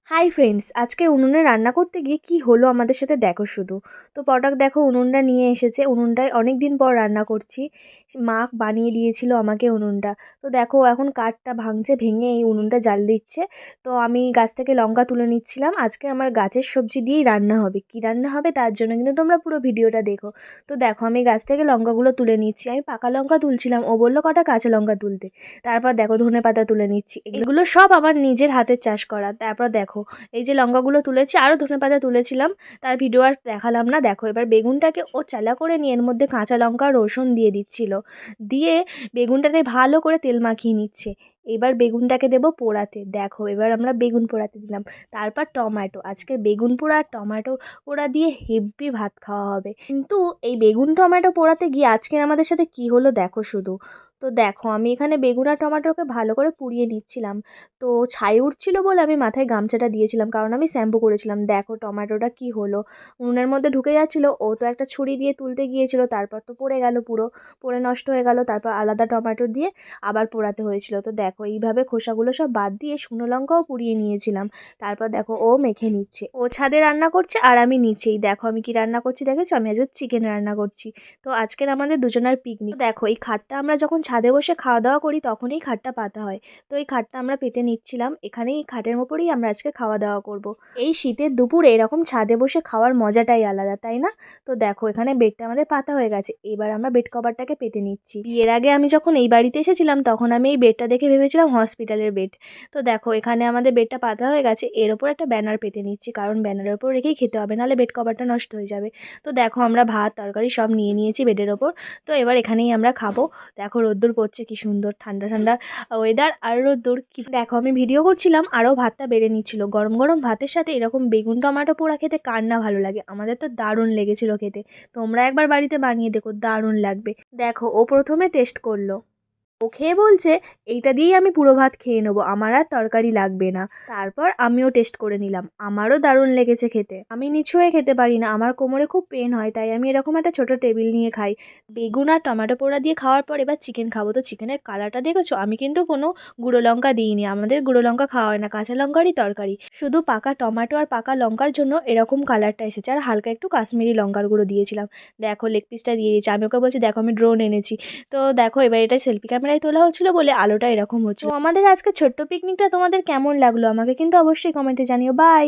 Hi friends, আজকে উনুনে রান্না করতে গিয়ে কি হলো আমাদের সাথে দেখো শুধু। তো পটাক দেখো উনুনটা নিয়ে এসেছে। উনুনটায় অনেক দিন পর রান্না করছি। মা বানিয়ে দিয়েছিল আমাকে উনুনটা। তো দেখো এখন কাঠটা ভাঙছে, ভেঙে এই উনুনটা জ্বাল দিচ্ছে। তো আমি গাছ থেকে লঙ্কা তুলে নিচ্ছিলাম। আজকে আমার গাছের সবজি দিয়েই রান্না হবে। কি রান্না হবে তার জন্য কিন্তু তোমরা পুরো ভিডিওটা দেখো। তো দেখো আমি গাছ থেকে লঙ্কাগুলো তুলে নিচ্ছি। আমি পাকা লঙ্কা তুলছিলাম, ও বললো কটা কাঁচা লঙ্কা তুলতে। তারপর দেখো ধনেপাতা তুলে নিচ্ছি। এগুলো সব আমার নিজের হাতের চাষ করা। তারপর দেখো এই যে লঙ্কাগুলো তুলেছি, আরও ধনেপাতা তুলেছিলাম, তার ভিডিও আর দেখালাম না। দেখো এবার বেগুনটাকে ও চালা করে নিয়ে এর মধ্যে কাঁচা লঙ্কা রসুন দিয়ে দিচ্ছিল, দিয়ে বেগুনটাতে ভালো করে তেল মাখিয়ে নিচ্ছে। এবার বেগুনটাকে দেবো পোড়াতে। দেখো এবার আমরা বেগুন পোড়াতে দিলাম। তারপর টমেটো, আজকে বেগুন পোড়া আর টমেটো পোড়া দিয়ে হেব্বি ভাত খাওয়া হবে। কিন্তু এই বেগুন টমেটো পোড়াতে গিয়ে আজকে আমাদের সাথে কি হলো দেখো শুধু। তো দেখো আমি এখানে বেগুন আর টমেটোকে ভালো করে পুড়িয়ে নিচ্ছিলাম। তো ছাই উঠছিল বলে আমি মাথায় গামছাটা দিয়েছিলাম, কারণ আমি শ্যাম্পু করেছিলাম। দেখো টমেটোটা কি হলো, উনুনের মধ্যে ঢুকে যাচ্ছিলো। ও তো একটা ছুরি দিয়ে তুলতে গিয়েছিল, তারপর তো পড়ে গেল, পুরো পড়ে নষ্ট হয়ে গেল। তারপর আলাদা টমেটো দিয়ে আবার পোড়াতে হয়েছিল। তো দেখো এইভাবে খোসাগুলো সব বাদ দিয়ে শুকনো লঙ্কাও পুড়িয়ে নিয়েছিলাম। তারপর দেখো ও মেখে নিচ্ছে, ও ছাদে রান্না করছে আর আমি নিচেই। দেখো আমি কি রান্না করছি দেখেছো, আমি আজকে চিকেন রান্না করছি। তো আজকের আমাদের দুজনের পিকনিক। দেখো এই খাটটা আমরা যখন ছাদে বসে খাওয়া দাওয়া করি তখন এই খাটটা পাতা হয়। তো এই খাটটা আমরা পেতে নিচ্ছিলাম। এখানে এই খাটের ওপরেই আমরা আজকে খাওয়া দাওয়া করব। এই শীতের দুপুরে এরকম ছাদে বসে খাওয়ার মজাটাই আলাদা, তাই না? তো দেখো এখানে বেডটা আমাদের পাতা হয়ে গেছে। এবার আমরা বেড কভারটাকে পেতে নিচ্ছি। বিয়ের আগে আমি যখন এই বাড়িতে এসেছিলাম তখন আমি এই বেডটা দেখে ভেবেছিলাম হসপিটালের বেড। তো দেখো এখানে আমাদের বেডটা পাতা হয়ে গেছে। এর ওপর একটা ব্যানার পেতে নিচ্ছি, কারণ ব্যানারের ওপর রেখেই খেতে হবে, নাহলে বেড কভারটা নষ্ট হয়ে যাবে। তো দেখো আমরা ভাত তরকারি সব নিয়ে নিয়েছি বেডের ওপর। তো এবার এখানেই আমরা খাবো। দেখো রোদ্দুর পড়ছে, কি সুন্দর ঠান্ডা ঠান্ডা ওয়েদার আর রোদ্দুর। কি দেখো আমি ভিডিও করছিলাম আরও ভাতটা বেড়ে নিচ্ছিল। গরম গরম ভাতের সাথে এরকম বেগুন টমেটো পোড়া খেতে কার না ভালো লাগে। আমাদের তো দারুণ লেগেছিল খেতে। তোমরা একবার বাড়িতে বানিয়ে দেখো, দারুণ লাগবে। দেখো ও প্রথমে টেস্ট করলো, ও খেয়ে বলছে এইটা দিয়েই আমি পুরো ভাত খেয়ে নেবো, আমার আর তরকারি লাগবে না। তারপর আমিও টেস্ট করে নিলাম, আমারও দারুণ লেগেছে খেতে। আমি নিচু হয়ে খেতে পারি না, আমার কোমরে খুব পেন হয়, তাই আমি এরকম একটা ছোট টেবিল নিয়ে খাই। বেগুন আর টমেটো পোড়া দিয়ে খাওয়ার পর এবার চিকেন খাবো। তো চিকেনের কালারটা দেখেছো, আমি কিন্তু কোনো গুঁড়ো লঙ্কা দিইনি। আমাদের গুঁড়ো লঙ্কা খাওয়া হয় না, কাঁচা লঙ্কারই তরকারি। শুধু পাকা টমেটো আর পাকা লঙ্কার জন্য এরকম কালারটা এসেছে, আর হালকা একটু কাশ্মীরি লঙ্কার গুঁড়ো দিয়েছিলাম। দেখো লেগ পিসটা দিয়ে দিয়েছি। আমি ওকে বলছি দেখো আমি ড্রোন এনেছি। তো দেখো এবার এটা সেলফি ক্যামেরায় তোলা হচ্ছিল বলে আলোটা এরকম হচ্ছিল। তো আমাদের আজকে ছোট্ট পিকনিকটা তোমাদের কেমন লাগলো আমাকে কিন্তু অবশ্যই কমেন্টে জানিও। বাই।